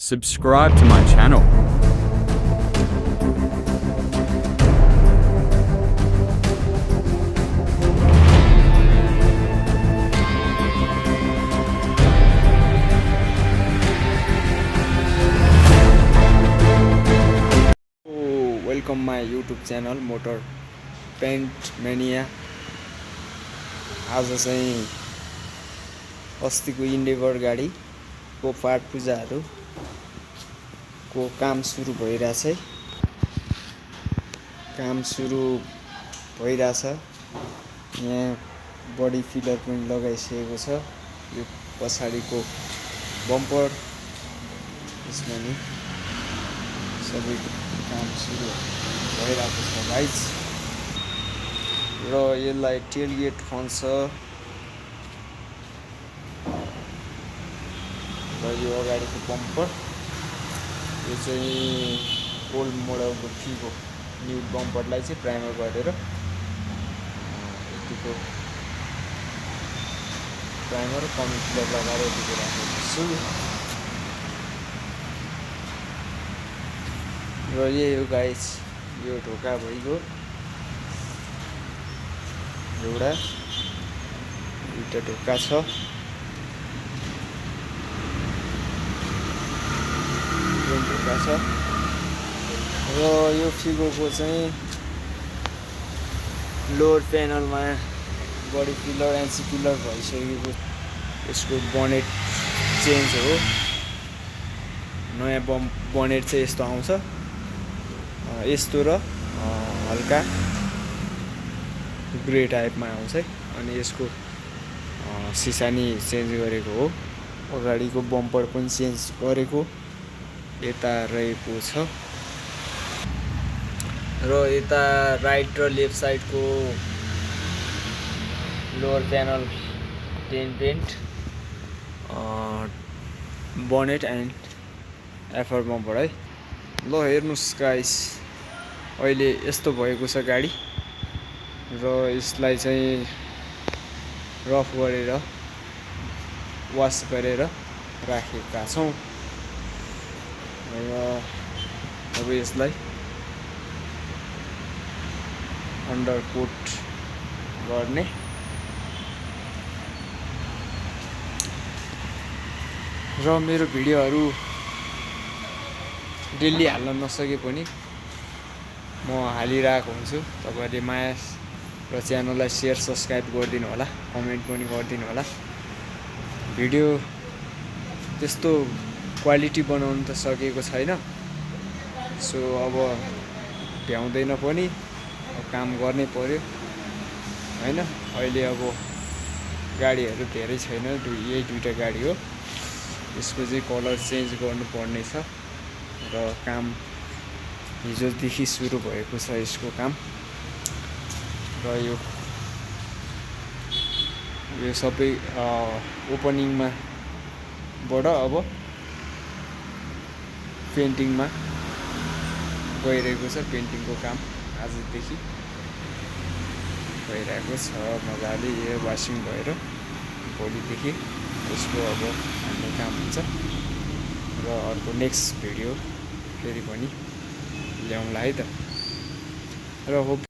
Subscribe to my channel. Welcome my YouTube channel Motor Paint Mania। आज चाहिँ अस्तिको इन्डेभर गाडीको पार्ट पूजाहरूको काम सुरु भइरहेछ है। काम सुरु भइरहेछ। यहाँ बडी फिलर पनि लगाइसकेको छ। यो पछाडिको बम्पर यसमा नि सबै काम सुरु भइरहेको छ गाइज। र यसलाई टेलगेट भन्छ। र यो अगाडिको बम्पर यो चाहिँ ओल्ड मोडलको फिगो न्यू बम्परलाई चाहिँ प्राइमर गरेर यतिको प्राइमर कमी फिलर लगाएर यतिको राखेको छु। र यही हो गाइज, यो ढोका भइगयो। एउटा दुईटा ढोका छ। ढोका छ र यो फिगोको चाहिँ लोअर प्यानलमा बडी पिलर एनसी पिलर भइसकेको। यसको बनेट चेन्ज हो। नयाँ बनेट चाहिँ यस्तो आउँछ, यस्तो र हल्का ग्रे टाइपमा आउँछ है। अनि यसको सिसानी चेन्ज गरेको हो। अगाडिको बम्पर पनि चेन्ज गरेको यता रहेको छ। र यता राइट र लेफ्ट साइडको lower panel paint bonnet and एफर बम्पर है। ल हेर्नुस् गाइस, अहिले यस्तो भएको छ गाडी। र यसलाई चाहिँ रफ गरेर वास गरेर राखेका छौँ। र अब यसलाई अन्डर कोट गर्ने। र मेरो भिडियोहरू डेली हाल्न नसके पनि म हालिरहेको हुन्छु। तपाईहरुले माया र च्यानललाई शेयर सब्स्क्राइब गरिदिनु होला, कमेन्ट पनि गरिदिनु होला। भिडियो त्यस्तो क्वालिटी बनाउन त सकेको छैन, सो अब भ्याउँदैन पनि, काम गर्नै पर्यो हैन। अहिले अब गाडीहरू धेरै छैन, यही दुईटा गाडी हो। यसको चाहिँ कलर चेन्ज गर्नुपर्ने छ र काम हिजोदेखि सुरु भएको छ यसको काम। र यो सबै ओपनिङमा बाट अब पेन्टिङमा गइरहेको छ। पेन्टिङको काम आजदेखि भइरहेको छ मजाले। यो वासिङ भएर भोलिदेखि यसको अब हान्ने काम हुन्छ। र अर्को नेक्स्ट भिडियो फेरि पनि ल्याउँला है त। र होप